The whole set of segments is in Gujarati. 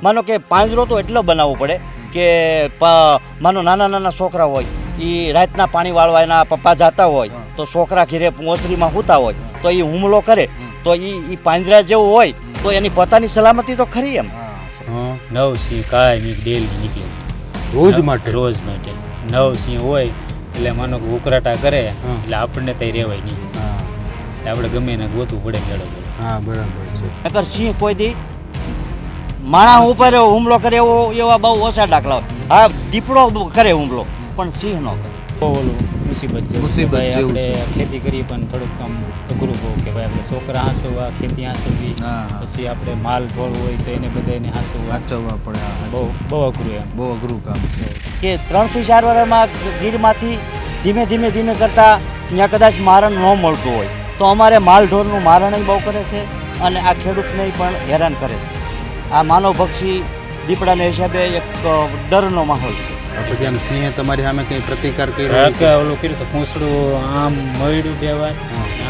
માનો કે પાંજરો તો એટલો બનાવવો પડે કે માનો નાના નાના છોકરા હોય એ રાતના પાણી વાળવા એના પપ્પા જતા હોય તો છોકરા ઘેરે ઓસરીમાં સૂતા હોય તો એ હુમલો કરે તો એ પાંજરા જેવું હોય તો એની પોતાની સલામતી તો ખરી એમ. નવ સિંહ કાયમી ડેલી નીકળે રોજ માટે 9 સિંહ હોય એટલે માનો કે ઉકરાટા કરે એટલે આપણને ત્યાં રહેવાય નહીં, આપણે ગમે એને ગોતવું પડે મેળો. હા બરાબર છે. નકર સિંહ કોઈ દી માણસ ઉપર હુમલો કરે એવા બહુ ઓછા દાખલા હોય. હા દીપડો કરે હુમલો પણ સિંહ ન કરે. ઓલું મુસીબત જેવું છે. ખેતી કરી પણ થોડુંક આમ અઘરું બહુ કે ભાઈ આપણે છોકરા હાંસવવા, ખેતી હાંસવવી, પછી આપણે માલ ઢોળ હોય તો એને બધાને વાંચવવા પડે. બહુ અઘરું એમ, બહુ અઘરું કામ છે. કે 3 થી 4 વર્ષમાં ગીરમાંથી ધીમે કરતાં ત્યાં કદાચ મારણ ન મળતું હોય તો અમારે માલ ઢોરનું મારણ બહુ કરે છે અને આ ખેડૂતને પણ હેરાન કરે છે. આ માનવભક્ષી દીપડાના હિસાબે એક ડરનો માહોલ છે. પછી આમ સિંહે તમારી સામે કંઈ પ્રતિકાર કર્યો? ઓલું કર્યું તો પૂંછડું આમ મળ્યું બે વાર,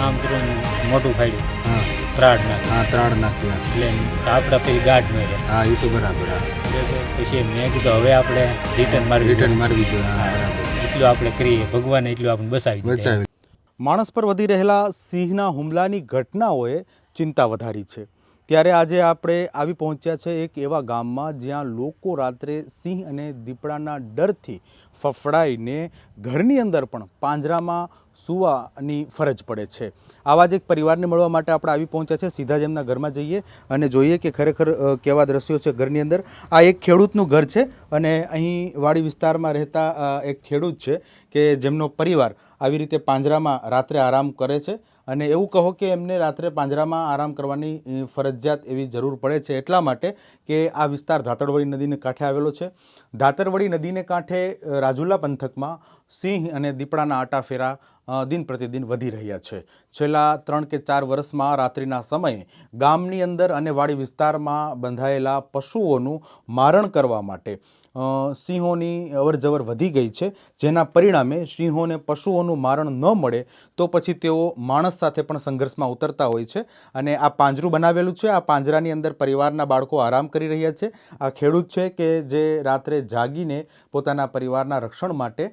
આમ કર્યું મોટું ફાડ્યું, ત્રાડ નાખ્યું. ત્રાડ નાખ્યું એટલે આપણે પછી ગાઢ માર્યા. હા એ તો બરાબર. પછી મેં કીધું હવે આપણે રિટર્ન મારવી જોઈએ. એટલું આપણે કરીએ, ભગવાને એટલું આપણે બચાવી. માણસ પર વધી રહેલા સિંહના હુમલાની ઘટનાઓએ ચિંતા વધારી છે. ત્યારે આજે આપણે આવી પહોંચ્યા છે એક એવા ગામમાં જ્યાં લોકો રાત્રે સિંહ અને દીપડાના ડરથી ફફડાઈને ઘરની અંદર પણ પાંજરામાં સૂવાની ફરજ પડે છે. આવા જ એક પરિવારને મળવા માટે આપણે આવી પહોંચ્યા છે. સીધા જ એમના ઘરમાં જઈએ અને જોઈએ કે ખરેખર કેવા દ્રશ્યો છે ઘરની અંદર. આ એક ખેડૂતનું ઘર છે અને અહીં વાડી વિસ્તારમાં રહેતા એક ખેડૂત છે કે જેમનો પરિવાર આવી રીતે પાંજરામાં રાત્રે આરામ કરે છે અને એવું કહો કે એમને રાત્રે પાંજરામાં આરામ કરવાની ફરજિયાત એવી જરૂર પડે છે એટલા માટે કે આ વિસ્તાર ધાતરવડી નદીને કાંઠે આવેલો છે. ધાતરવડી નદીને કાંઠે રાજુલા પંથકમાં સિંહ અને દીપડાના આટાફેરા દિન પ્રતિદિન વધી રહ્યા છે. છેલ્લા 3 કે 4 વર્ષમાં રાત્રિના સમયે ગામની અંદર અને વાડી વિસ્તારમાં બંધાયેલા પશુઓનું મારણ કરવા માટે સિંહોની અવરજવર વધી ગઈ છે, જેના પરિણામે સિંહોને પશુઓનું મારણ ન મળે તો પછી તેઓ માણસ સાથે પણ સંઘર્ષમાં ઉતરતા હોય છે. અને આ પાંજરું બનાવેલું છે. આ પાંજરાની અંદર પરિવારના બાળકો આરામ કરી રહ્યા છે. આ ખેડૂત છે કે જે રાત્રે જાગીને પોતાના પરિવારના રક્ષણ માટે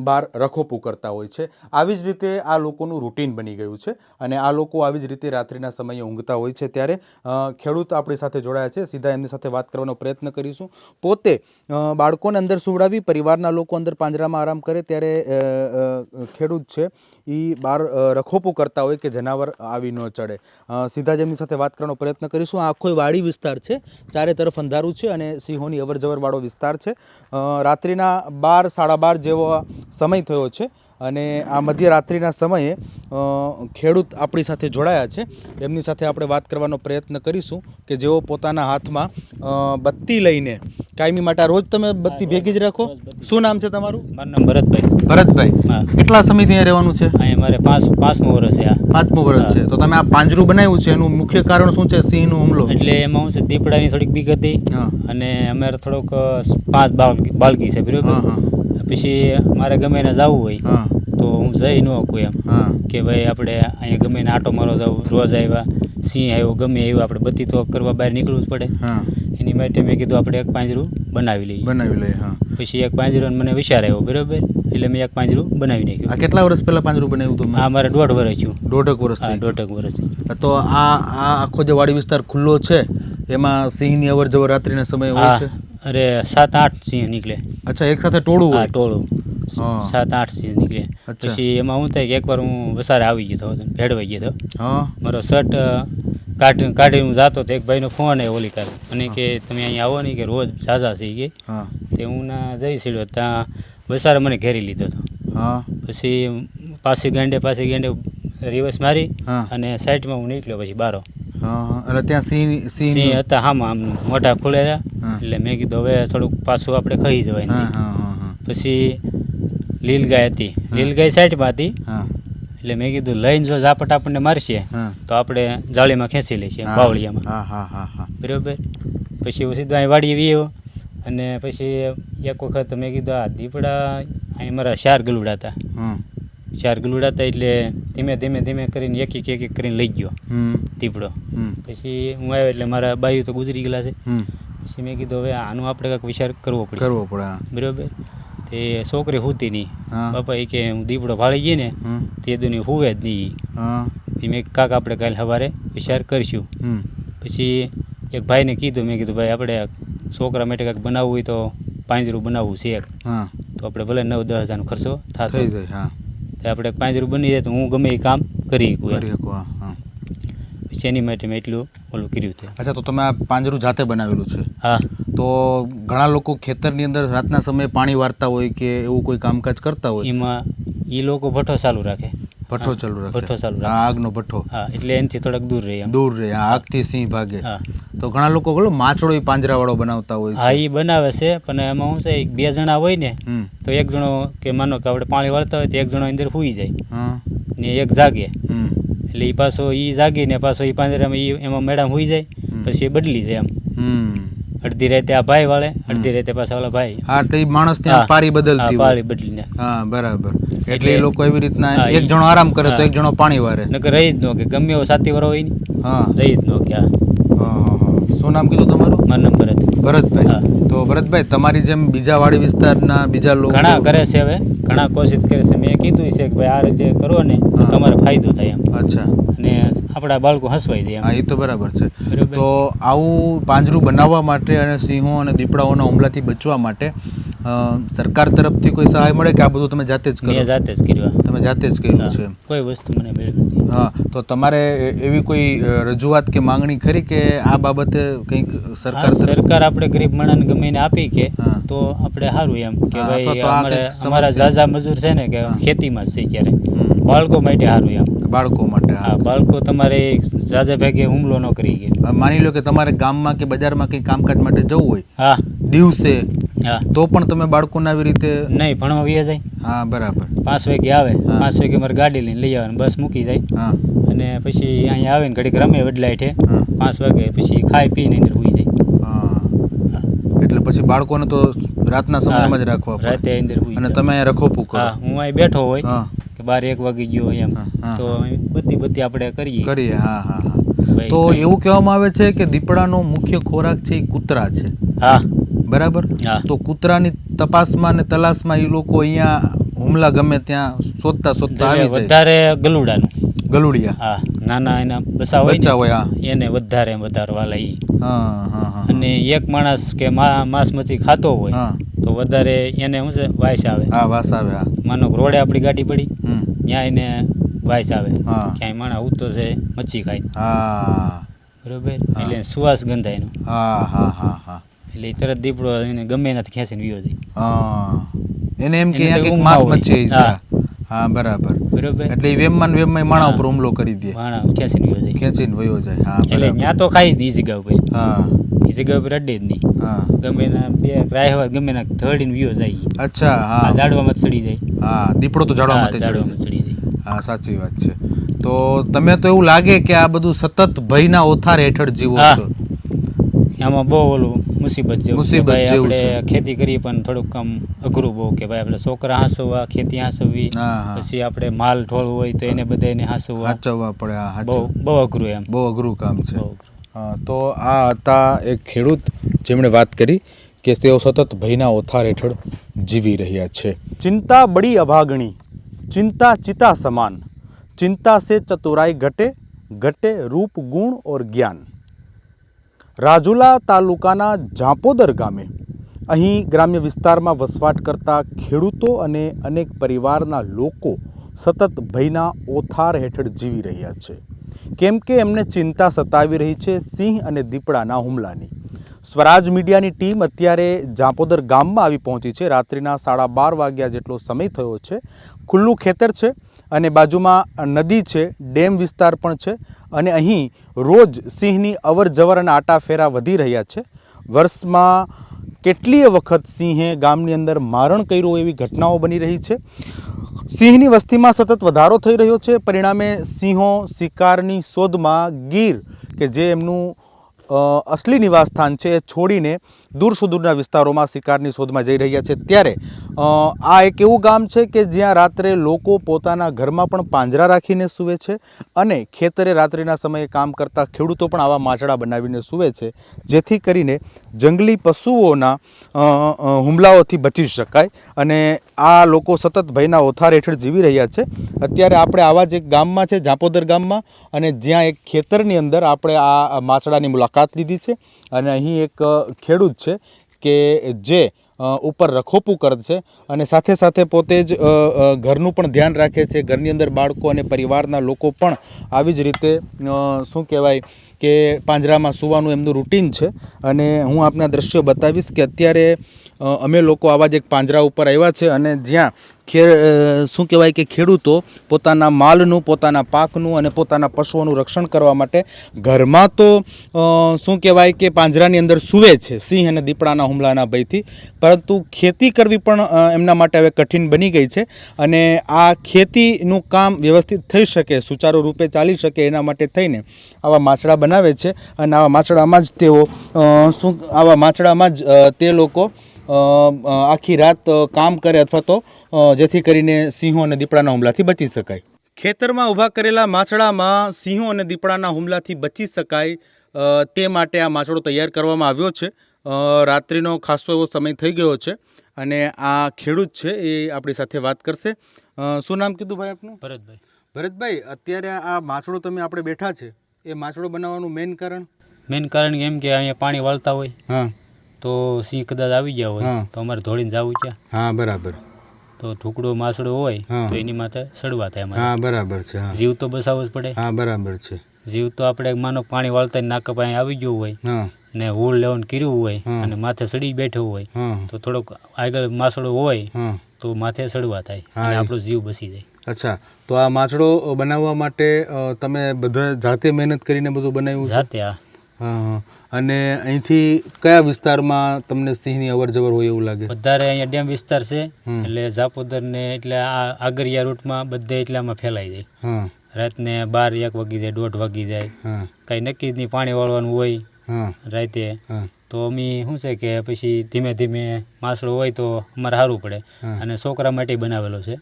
બહાર રખોપું કરતા હોય છે. આવી જ રીતે આ લોકોનું રૂટીન બની ગયું છે અને આ લોકો આવી જ રીતે રાત્રિના સમયે ઊંઘતા હોય છે. ત્યારે ખેડૂત આપણી સાથે જોડાયા છે, સીધા એમની સાથે વાત કરવાનો પ્રયત્ન કરીશું. પોતે બાળકોને અંદર સુવડાવી પરિવારના લોકો અંદર પાંજરામાં આરામ કરે ત્યારે ખેડૂત છે એ બહાર રખોપું કરતા હોય કે જનાવર આવી ન ચડે. સીધા જ એમની સાથે વાત કરવાનો પ્રયત્ન કરીશું. આ આખો વાડી વિસ્તાર છે, ચારે તરફ અંધારું છે અને સિંહોની અવરજવરવાળો વિસ્તાર છે. રાત્રિના 12, 12:30 જેવો સમય થયો છે અને આ મધ્યરાત્રિના સમયે ખેડૂત આપણી સાથે જોડાયા છે. એમની સાથે આપણે વાત કરવાનો પ્રયત્ન કરીશું કે જેઓ પોતાના હાથમાં બત્તી લઈને કાયમી માટે રોજ તમે બત્તી ભેગી જ રાખો. શું નામ છે તમારું? મારું નામ ભરતભાઈ. ભરતભાઈ, કેટલા સમયથી અહીંયા રહેવાનું છે? અહીંયા મારે 5મું વર્ષ છે. 5મું વર્ષ છે. તો તમે આ પાંજરું બનાવ્યું છે એનું મુખ્ય કારણ શું છે? સિંહનો હુમલો. એટલે એમાં શું છે, દીપડાની થોડીક બીક હતી અને અમારે થોડોક 5 બાળકી છે બરાબર. પછી મારે ગમે એને જવું હોય તો હું જઈ ન શકું એમ કે ભાઈ આપણે અહીંયા ગમે એને આટો મારો જવું. રોજ આવ્યા સિંહ આવ્યો ગમે આવ્યું આપણે બત્તી તો કરવા બહાર નીકળવું જ પડે. એની માટે મેં કીધું આપણે એક પાંજરું બનાવી લઈએ. પછી એક પાંજરું મને વિચાર આવ્યો બરાબર, એટલે મેં એક પાંજરું બનાવી નાખ્યું. આ કેટલા વર્ષ પહેલા પાંજરું બનાવ્યું હતું? આ મારે 1.5 વર્ષ થયું. 1.5 વર્ષ? 1.5 વર્ષ. તો આ આખો જે વાડી વિસ્તાર ખુલ્લો છે એમાં સિંહની અવર જવર રાત્રિના સમયે હોય છે? અરે 7-8 સિંહ નીકળે. અચ્છા, એક સાથે ટોળું? હા ટોળું 7-8 સિંહ નીકળે. પછી એમાં શું થાય કે એકવાર હું વસારે આવી ગયો હતો, ભેળવાઈ ગયો હતો. મારો શર્ટ કાઢી હું જાતો તો એક ભાઈનો ફોન આવ્યો ઓલી કાલે અને કે તમે અહીંયા આવો નહીં કે રોજ ઝાઝા થઈ ગઈ. તે હું ના જઈ સીડ્યો ત્યાં વસારે મને ઘેરી લીધો હતો. પછી પાછી ગાંડે રિવર્સ મારી અને સાઈડમાં હું નીકળ્યો પછી બારો. એટલે ત્યાં સિંહ હતા હામાં આમ મોટા ખુલેલા. એટલે મેં કીધું હવે થોડુંક પાછું આપણે ખાઈ જવાય. પછી લીલગાય હતી, લીલગાય સાઈડમાં હતી. એટલે મેં કીધું લઈને જો ઝાપટ આપણને મારશે તો આપણે જાળીમાં ખેંચી લઈશું બાવળિયામાં બરાબર. પછી હું સીધો અહીં વાડીએ વીયો અને પછી એક વખત મેં કીધું આ દીપડા અહીં મારા 4 ગલુડા હતા. 4 ગલુડા હતા એટલે ધીમે કરીને એક કરીને લઈ ગયો દીપડો. પછી હું આવ્યો એટલે મારા બાયું તો ગુજરી ગયેલા છે. પછી મેં કીધું હવે આનું આપણે કંઈક વિચાર કરવો પડે કરવો પડે હા. બરાબર. તે છોકરી હોતી નહીં. હા. બાપા એ કે હું દીપડો ભાળી ગઈ ને તે દુની હુવે જ નહીં. હા. પછી મેં કાક આપણે કાલે સવારે વિચાર કરીશું. પછી એક ભાઈને કીધું, મેં કીધું ભાઈ આપણે છોકરા માટે કંઈક બનાવવું હોય તો પાંજરું બનાવવું છે એક. હા. તો આપણે ભલે 9-10 હજારનો ખર્ચો થતો થઈ જાય હા. તો આપણે પાંજરું બની જાય તો હું ગમે એ કામ કરી શકું એમ. કરી શકો હા. હા. પછી એની માટે મેં એટલું ઓલું કર્યું છે. અચ્છા, તો તમે આ પાંજરું જાતે બનાવેલું છે? હા. તો ઘણા લોકો ખેતરની અંદર રાતના સમયે પાણી વારતા હોય કે એવું કોઈ કામકાજ કરતા હોય, એમાં એ લોકો ભઠ્ઠો ચાલુ રાખે. ભઠ્ઠો ચાલુ રાખે? ભઠ્ઠો ચાલુ રાખે. હા, આગનો ભઠ્ઠો. હા, એટલે એનાથી થોડાક દૂર રહે એમ. દૂર રહે હા, આગથી સિંહ ભાગે. હા. તો ઘણા લોકો બોલો માછડો ઈ પાંજરાવાળો બનાવતા હોય હા, છે. એ બનાવે છે, પણ એમાં શું છે 2 જણા હોય ને હમ. તો એક જણો કે માનો કે આપણે પાણી વાળતા હોય તો એક જણો અંદર સૂઈ જાય હા. ને એક જાગે. હમ. એટલે એ પાછો એ જાગીને પાછો એ પાંજરામાં એમાં મેડમ સૂઈ જાય. પછી એ બદલી જાય એમ. હમ. અડધી રાતે આ ભાઈ વાળે, અડધી રાતે પાછા ઓલા ભાઈ. હા, એટલે ઈ માણસ ત્યાં હા. પારી હા, બદલતી હોય. પાળી બદલીને. હા, બરાબર. એટલે એટલે એ લોકો એવી રીતના હા, એક જણો આરામ કરે તો હા. એક જણો પાણી વારે. નકર રહી જ ન કે ગમે એવો સાથી વાળો હોય ને હા. રહી જ ન કે આ હા, હા, હા. શું નામ કીધું તમારું? મારો નંબર હતો. ભરતભાઈ. હા. તો ભરતભાઈ, તમારી જેમ બીજા વાડી વિસ્તારના બીજા લોકો ઘણા કરે છે, હવે ઘણા કોશિશ કરે છે. મેં કીધું છે કે ભાઈ આ રીતે કરો ને તો હા. તમારે ફાયદો થાય એમ, અચ્છા. અને આપણા બાળકો હસવાઈ જાય હા, એમ. એ તો બરાબર છે. બરાબર. તો આવું પાંજરું બનાવવા માટે અને સિંહો અને દીપડાઓના હુમલાથી બચવા માટે સરકાર તરફથી કોઈ સહાય મળે કે આ બધું તમે જાતે જ મેં કરો? જાતે જ કર્યું. તમે જાતે જ કર્યું છે એમ? કોઈ વસ્તુ મને મળી નથી. હા, તો તમારે એવી કોઈ રજૂઆત કે માંગણી ખરી કે આ બાબતે કંઈક સરકાર હા, સરકાર આપણે ગરીબ માણસને ગમે એને આપી કે હા. તો આપણે સારું એમ કે હા, ભાઈ અથવા તો આ અમારે કંઈક અમારા સમસ્યા. ઝાઝા મજૂર છે ને કે હા. ખેતીમાં જ છે ક્યારે હમ. બાળકો માટે સારું એમ. બાળકો માટે હા. હા, બાળકો તમારે ઝાઝા ભેગે હુમલો ન કરી ગયા. માની લો કે તમારે ગામમાં કે બજારમાં કંઈ કામકાજ માટે જવું હોય હા. દિવસે, હા. તો પણ તમે બાળકોને આવી રીતે નહીં, ભણવા વ્યા જાય. હા, બરાબર. 5 વાગે આવે, હા. 5 વાગે મારે ગાડી લઈને લઈ આવે, બસ મૂકી જાય, હા. અને પછી અહીંયા આવે ને ઘડીક રમે વડલાય છે. હા. 5 વાગે પછી ખાઈ પીને અંદર સૂઈ જાય. હા. એટલે પછી બાળકોને તો રાતના સમયમાં જ રાખવા પડે. રાતે અંદર સૂઈ અને જાય. તમે અહીંયા રખોપું કરો. હા, હું અહીં બેઠો હોય હા. કે 12-1 વાગી ગયો હોય એમ, હા, હા, તો હા. અહીં બધી આપણે કરીએ. કરીએ હા, હા, હા. ભાઈ, તો કંઈ- એવું કહેવામાં આવે છે કે દીપડાનો મુખ્ય ખોરાક છે એ કૂતરા છે, હા. બરાબર? હા. તો કૂતરાની તપાસમાં ને તલાશમાં એ લોકો અહીંયા હુમલા ગમે ત્યાં શોધતા શોધતા એટલે આવી જાય. વધારે ગલુડાનું. ગલુડિયા હા, નાના એના બસા હોય બચ્ચા ને, હોય હા. એને વધારે વાલા ઈ. હા, હા, હા. અને એક માણસ કે માંસમતી ખાતો હોય હા. તો વધારે એને શું છે વાયસ આવે. હા, વાસ આવે હા. માનો કે રોડે આપણી ગાડી પડી, હમ. ત્યાં એને વાયસ આવે. હા. ક્યાંય માણસ ઉતો છે મચ્છી ખાય, હા. બરોબર, હા. એટલે સુવાસ ગંધાય એનો, હા, હા, હા, હા. એટલે ઈ તરત દીપડો એને ગમે એનાથી ખેંચીને વિયો જાય. હા. એને એમ કે એને તો અહીંયા કંઈક ઊંઘમાં માંસ હોય. મચ્છી છે. હા. હા, બરાબર. બરોબર, એટલે એ વેમમાં ને વેમમાં માણા હા. ઉપર હુમલો કરી દે, માણસ ખેંચીને વિયો જાય. ખેંચીને વયો જાય. હા, એટલે બરાબર. ત્યાં તો ખાઈ જ નહીં ઈ જગ્યા ઉપર, હા, એ જગ્યા ઉપર અડે જ નહીં. હા. ગમે એના બે રાહવા ગમે એના ઢળીને વિયો જાય ઈ. અચ્છા આ હા. ઝાડવામાં જ ચડી જાય. હા, દીપડો તો હા, ઝાડવામાં તે ચડી ઝાડવામાં જાય. ચડી જાય. હા, સાચી વાત છે. તો તમે તો એવું લાગે કે આ બધું સતત ભયના ઓથાર હેઠળ જીવો હા. છો. આમાં બહુ ઓલું મુસીબત જેવું છે. મુસીબત ભાઈ જેવું આપણે છે. ખેતી કરીએ પણ થોડુંક આમ અઘરું બહુ કે ભાઈ આપણે છોકરા હાંસવવા, ખેતી હાંસવવી, હા, હા. પછી આપણે માલ ઢોળ હોય તો એને બધાને હાંસવવા, સાચવવા પડે હા, બહુ સાચવ. બહુ અઘરું એમ. બહુ અઘરું કામ છે. બહુ અઘરું. હા, તો આ હતા એક ખેડૂત જેમણે વાત કરી કે તેઓ સતત ભયના ઓથાર હેઠળ જીવી રહ્યા છે. चिंता बड़ी अभागणी, चिंता चिता समान, चिंता से चतुराई घटे, घटे रूप गुण और ज्ञान. રાજુલા તાલુકાના ઝાંપોદર ગામે અહીં ગ્રામ્ય વિસ્તારમાં વસવાટ કરતા ખેડૂતો અને અનેક પરિવારના લોકો સતત ભયના ઓથાર હેઠળ જીવી રહ્યા છે, કેમ કે એમને ચિંતા સતાવી રહી છે સિંહ અને દીપડાના હુમલાની. સ્વરાજ મીડિયાની ટીમ અત્યારે ઝાંપોદર ગામમાં આવી પહોંચી છે. રાત્રિના 12:30 વાગ્યા જેટલો સમય થયો છે. ખુલ્લું ખેતર છે અને બાજુમાં નદી છે, ડેમ વિસ્તાર પણ છે, અને અહીં રોજ સિંહની અવર જવર અને આટાફેરા વધી રહ્યા છે. વર્ષમાં કેટલીય વખત સિંહે ગામની અંદર મારણ કર્યું એવી ઘટનાઓ બની રહી છે. સિંહની વસ્તીમાં સતત વધારો થઈ રહ્યો છે. પરિણામે સિંહો શિકારની શોધમાં ગીર કે જે એમનું અસલી નિવાસ સ્થાન છે એ છોડીને દૂર સુદૂરના વિસ્તારોમાં શિકારની શોધમાં જઈ રહ્યા છે. ત્યારે આ એક એવું ગામ છે કે જ્યાં રાત્રે લોકો પોતાના ઘરમાં પણ પાંજરા રાખીને સૂવે છે અને ખેતરે રાત્રિના સમયે કામ કરતા ખેડૂતો પણ આવા માચડા બનાવીને સૂવે છે, જેથી કરીને જંગલી પશુઓના હુમલાઓથી બચી શકાય. અને આ લોકો સતત ભયના ઓથાર હેઠળ જીવી રહ્યા છે. અત્યારે આપણે આવા જ એક ગામમાં છે, ઝાંપોદર ગામમાં, અને જ્યાં એક ખેતરની અંદર આપણે આ માછડાની મુલાકાત લીધી છે. અને અહીં એક ખેડૂત છે કે જે ઉપર રખોપું કરે છે અને સાથે સાથે પોતે જ ઘરનું પણ ધ્યાન રાખે છે. ઘરની અંદર બાળકો અને પરિવારના લોકો પણ આવી જ રીતે શું કહેવાય કે પાંજરામાં સૂવાનું એમનું રૂટીન છે. અને હું આપને દ્રશ્યો બતાવીશ કે અત્યારે અમે લોકો આવા જ એક પાંજરા ઉપર આવ્યા છે અને જ્યાં શું કહેવાય કે ખેડૂતો પોતાના માલનું, પોતાના પાકનું અને પોતાના પશુઓનું રક્ષણ કરવા માટે ઘરમાં તો શું કહેવાય કે પાંજરાની અંદર સૂવે છે સિંહ અને દીપડાના હુમલાના ભયથી, પરંતુ ખેતી કરવી પણ એમના માટે હવે કઠિન બની ગઈ છે. અને આ ખેતીનું કામ વ્યવસ્થિત થઈ શકે, સુચારુ રૂપે ચાલી શકે, એના માટે થઈને આવા માછડા બનાવે છે. અને આવા માછડામાં જ તે લોકો આખી રાત કામ કરે અથવા તો જેથી કરીને સિંહો અને દીપડાના હુમલાથી બચી શકાય. ખેતરમાં ઊભા કરેલા માછડામાં સિંહો અને દીપડાના હુમલાથી બચી શકાય તે માટે આ માછડો તૈયાર કરવામાં આવ્યો છે. રાત્રિનો ખાસો એવો સમય થઈ ગયો છે અને આ ખેડૂત છે એ આપણી સાથે વાત કરશે. શું નામ કીધું ભાઈ આપનું? ભરતભાઈ. ભરતભાઈ, અત્યારે આ માછડો તમે આપણે બેઠા છે, એ માછડો બનાવવાનું મેઇન કારણ એમ કે અહીંયા પાણી વાળતા હોય, હા, તો સિંહ કદાચ આવી ગયા હોય તો અમારે ધોળીને જવું ક્યાં? હા, બરાબર. તો ઢુકડો માછડો હોય તો એની માથે સડવા થાય અમારે. હા, બરાબર છે. જીવ તો બસાવવો જ પડે. હા, બરાબર છે. જીવ તો આપણે માનો પાણી વાળતા નાકા પાસે આવી ગયું હોય ને હૂળ લેવાનું કર્યું હોય અને માથે સડી બેઠો હોય તો થોડોક આગળ માછડો હોય તો માથે સડવા થાય અને આપણો જીવ બસી જાય. અચ્છા, તો આ માછડો બનાવવા માટે તમે બધા જાતે મહેનત કરીને બધું બનાવ્યું? જાતે. હા. અને અહીંથી કયા વિસ્તારમાં તમને સિંહની અવર જવર હોય એવું લાગે? વધારે અહીંયા ડેમ વિસ્તાર છે એટલે ઝાપોદર ને એટલે આ આગરિયા રૂટમાં બધે એટલામાં ફેલાઈ જાય. રાતને 12-1 વાગી જાય, 1:30 વાગી જાય, કઈ નક્કી જ નહીં. પાણી વાળવાનું હોય રાતે તો અમે શું છે કે પછી ધીમે ધીમે માછડો હોય તો અમારે સારું પડે. અને છોકરા માટે બનાવેલો છે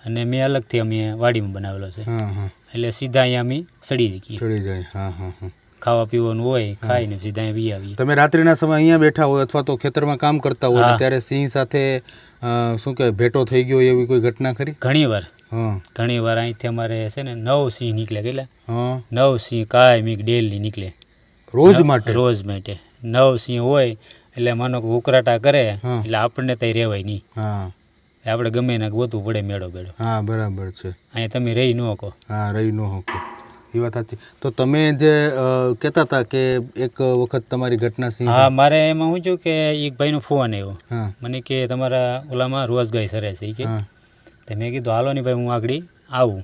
અને મેં અલગથી અમે વાડીમાં બનાવેલો છે એટલે સીધા અહીંયા અમે ચડી જાય. ખાવા પીવાનું હોય, ખાઈને સીધા અહીંયા વી આવીએ. તમે રાત્રિના સમય અહીંયા બેઠા હોય અથવા તો ખેતરમાં કામ કરતા હોય ત્યારે સિંહ સાથે શું કહેવાય ભેટો થઈ ગયો એવી કોઈ ઘટના ખરી? ઘણી વાર અહીંથી અમારે છે ને 9 સિંહ નીકળે. કેટલા? 9 સિંહ કાયમી ડેલી નીકળે. રોજ માટે 9 સિંહ હોય એટલે માનો કે ઉકરાટા કરે એટલે આપણને ત્યાં રહેવાય નહીં. આપણે ગમે એને ગોતવું પડે મેળો બેડો. હા, બરાબર છે. અહીંયા તમે રહી ન શકો. હા, રહી ન શકો. એ વાત સાચી. તો તમે જે કહેતા હતા કે એક વખત તમારી ઘટના સિંહ? હા, મારે એમાં શું થયું કે એક ભાઈનો ફોન આવ્યો મને કે તમારા ઓલામાં રોજ ગાય સરે છે કે. તો મેં કીધું હાલો નહીં ભાઈ, હું આગળ આવું.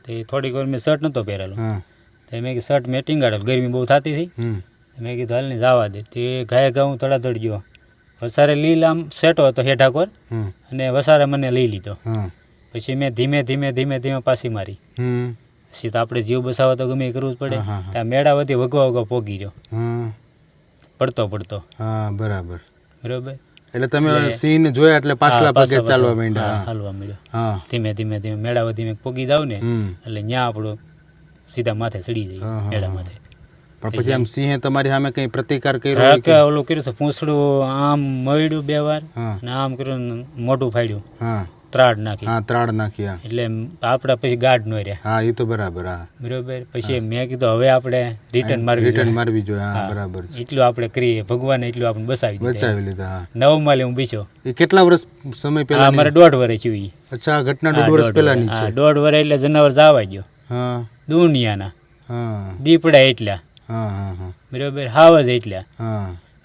તો થોડીક વાર મેં શર્ટ નહોતો પહેરેલો તો મેં કીધું શર્ટ મેં ટીંગાડેલું, ગરમી બહુ થતી હતી. મેં કીધું હાલ ને જવા દે. તે ગાય હું તડાતડ ગયો. વસારે લીલ આમ સેટો હતો હેઠાકોર અને વસારે મને લઈ લીધો. પછી મેં ધીમે ધીમે પાછી મારી. પછી તો આપણે જીવ બસાવવા તો ગમે એ કરવું જ પડે. ત્યાં મેળા વધી વગવા પોગી રહ્યો પડતો. હા, બરાબર. એટલે તમે સિંહને જોયા એટલે પાછલા પગે ચાલવા માંડ્યા? હાલવા માંડ્યો. ધીમે ધીમે મેળા વધી મેં પોગી જાવ ને એટલે ત્યાં આપણો સીધા માથે ચડી જાય મેળા માથે. પણ પછી આમ સિંહે તમારી સામે કઈ પ્રતિકાર કર્યો કે? ઓલું કર્યું તો પૂંછડું આમ મળ્યું 2 વાર ને આમ કર્યું, મોઢું ફાડ્યું, ત્રાડ નાખી. એટલે આપણે પછી ગાઢ નો રહ્યા. હા, એ તો બરાબર. બરોબર. પછી મેં કીધું હવે આપણે રિટર્ન મારવી જોઈએ. હા, બરાબર. એટલું આપણે કરીએ, ભગવાને એટલું આપણે બચાવી લીધા. 9 માલે હું બીજો. એ કેટલા વર્ષ સમય પહેલા? અમારે 1.5 વર્ષ થયું. અચ્છા, ઘટના 1.5 વર્ષ પહેલાની છે. 1.5 વર્ષ એટલે જનાવર જવા ગયો દુનિયાના. દીપડા એટલા. બરોબર. હાવ જ એટલા.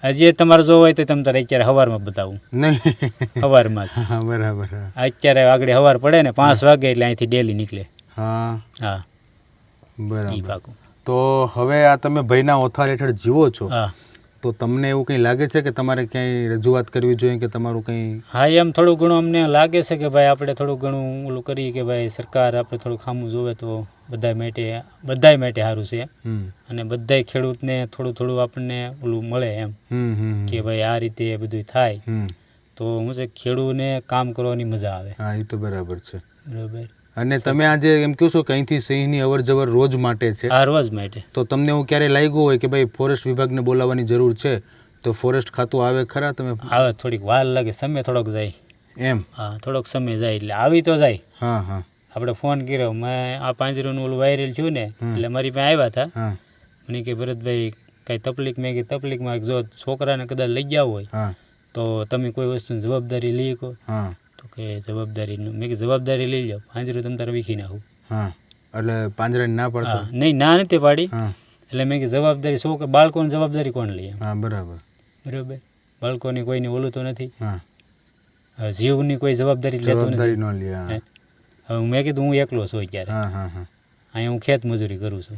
હજી તમારે જોવું હોય તો તમે તારે અત્યારે સવારમાં બતાવું. સવારમાં બરાબર. અત્યારે આગળ સવાર પડે ને 5 વાગે એટલે અહીંથી ડેલી નીકળે. હા, બરાબર. તો હવે આ તમે ભયના ઓથાર હેઠળ જીવો છો તો તમને એવું કંઈ લાગે છે કે તમારે ક્યાંય રજૂઆત કરવી જોઈએ કે તમારું કંઈ? હા, એમ થોડું ઘણું અમને લાગે છે કે ભાઈ આપણે થોડું ઘણું ઓલું કરીએ કે ભાઈ સરકાર આપણે થોડું ખામું જોવે તો બધાય માટે સારું છે. અને બધાય ખેડૂતને થોડું આપણને ઓલું મળે એમ કે ભાઈ આ રીતે બધું થાય તો હું છે ખેડૂતને કામ કરવાની મજા આવે. હા, એ તો બરાબર છે. બરાબર. અને તમે આજે એમ કહો છો કે અહીંથી સિંહની અવર જવર રોજ માટે છે? હા, રોજ માટે. તો તમને એવું ક્યારે લાગ્યું હોય કે ભાઈ ફોરેસ્ટ વિભાગને બોલાવવાની જરૂર છે તો ફોરેસ્ટ ખાતું આવે ખરા? તમે આવે થોડીક વાર લાગે, સમય થોડોક જાય. એમ? હા, થોડોક સમય જાય એટલે આવી તો જાય. હા હા આપણે ફોન કર્યો, મેં આ પાંજરોનું ઓલું વાયરલ થયું ને એટલે મારી પાસે આવ્યા હતા. હા મને કે ભરતભાઈ કાંઈ તકલીફ? મેં કે તકલીફમાં જો છોકરાને કદાચ લઈ ગયા હોય હા તો તમે કોઈ વસ્તુની જવાબદારી લઈ શકો? હા તો કે જવાબદારીનું. મેં કે જવાબદારી લઈ લો, પાંજરું તમે તારે વીખી નાખું. હા એટલે પાંજરાની ના પડતો? હા, નહીં, ના નથી પાડી. હા એટલે મેં કે જવાબદારી છોકરા બાળકોની જવાબદારી કોણ લે? હા બરાબર બરાબર, બાળકોની કોઈની ઓલું તો નથી. હા જીવની કોઈ જવાબદારી લેતું જવાબદારી નથી. ન લે. હા હે? હવે મેં કીધું હું એકલો છું અત્યારે, હા હા હા અહીંયા હું ખેત મજૂરી કરું છું.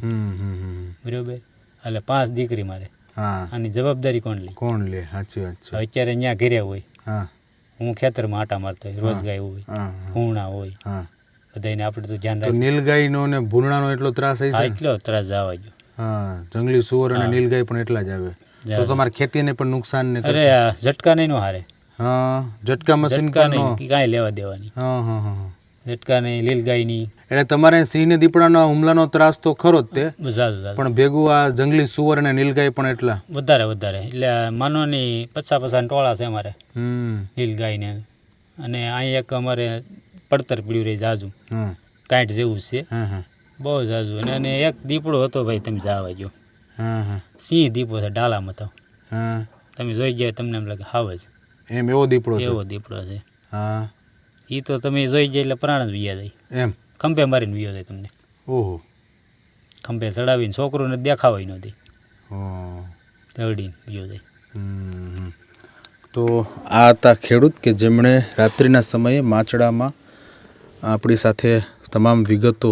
બરાબર, એટલે 5 દીકરી મારે, હા આની જવાબદારી કોણ લે? કોણ લે? સાચી વાત છે. અત્યારે અહીંયા ઘેરે હોય, હા હું ખેતરમાં આટા મારતો હોય, રોજગાય હોય, હા ભૂણા હોય, હા બધાને આપણે તો ધ્યાન તો રાખવું. નીલગાયનો ને ભૂરણાનો એટલો ત્રાસ હશે હા, ને? એટલો ત્રાસ જવા ગયો. હા, જંગલી સુવર અને નીલગાય પણ એટલા જ આવે. તો તમારી ખેતીને પણ નુકસાન ને અરે આ ઝટકા નહીં નો હારે, હા ઝટકા મશીન ઝટકા પણ નો. નહીં, કાંઈ લેવા દેવાની. હા હા હા ઝટકા નહીં, લીલગાયની એટલે તમારે સિંહ ને દીપડાના હુમલાનો ત્રાસ તો ખરો જ તે, ઝાઝું પણ ભેગું આ જંગલી સુવર અને નીલગાય પણ એટલા. વધારે એટલે માનોની 50 ટોળા છે અમારે નીલગાયને. અને અહીં એક અમારે પડતર પીડ્યું રહી જાજુ, હમ કાંઠ જેવું જ છે, હા હા બહુ જાજુ. અને એક દીપડો હતો ભાઈ, તમે જવા જો, હા હા સિંહ દીપડો છે, ડાલામાં તો હા તમે જોઈ ગયા તમને એમ લાગે હાવ જ એમ એવો દીપડો છે? એવો દીપડો છે. હા એ તો તમે જોઈ જાય એટલે પ્રાણ જ વિયા જાય, એમ? ખંભે મારીને વિયો જાય તમને, ઓહો. ખંભે ચડાવીને છોકરોને દેખાવાય ન દે, હા દરડીને વિયો જાય. તો આ હતા ખેડૂત કે જેમણે રાત્રિના સમયે માચડામાં આપણી સાથે તમામ વિગતો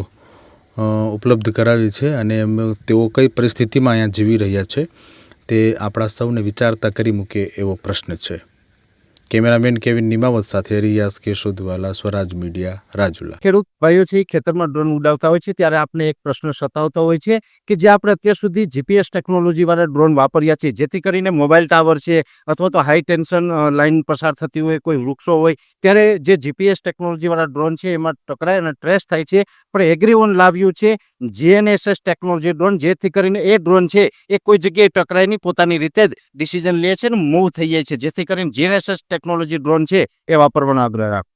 ઉપલબ્ધ કરાવી છે અને તેઓ કઈ પરિસ્થિતિમાં અહીંયા જીવી રહ્યા છે તે આપણા સૌને વિચારતા કરી મૂકે એવો પ્રશ્ન છે. કેમેરામેન કેવિન નિમાવત સાથે રિયાઝ કેશોદવાલા, સ્વરાજ મીડિયા, રાજુલા. ખેડૂત ભાઈઓ છે ખેતરમાં ડ્રોન ઉડાવતા હોય છે ત્યારે આપણે એક પ્રશ્ન સતાવતો હોય છે કે જે આપણે અત્યાર સુધી જીપીએસ ટેકનોલોજી વાળા ડ્રોન વાપર્યા છે, જેથી કરીને મોબાઈલ ટાવર છે અથવા તો હાઈ ટેન્શન લાઈન પસાર થતી હોય, કોઈ વૃક્ષો હોય, ત્યારે જે જીપીએસ ટેકનોલોજી વાળા ડ્રોન છે એમાં ટકરાય અને ટ્રેસ થાય છે. પણ એગ્રીઓન લાવ્યું છે જીએનએસએસ ટેકનોલોજી ડ્રોન, જેથી કરીને એ ડ્રોન છે એ કોઈ જગ્યાએ ટકરાય નહીં, પોતાની રીતે જ ડિસિઝન લે છે અને મૂવ થઈ જાય છે, જેથી કરીને જીએનએસએસ ટેકનોલોજી ડ્રોન છે એ વાપરવાનો આગ્રહ રાખો.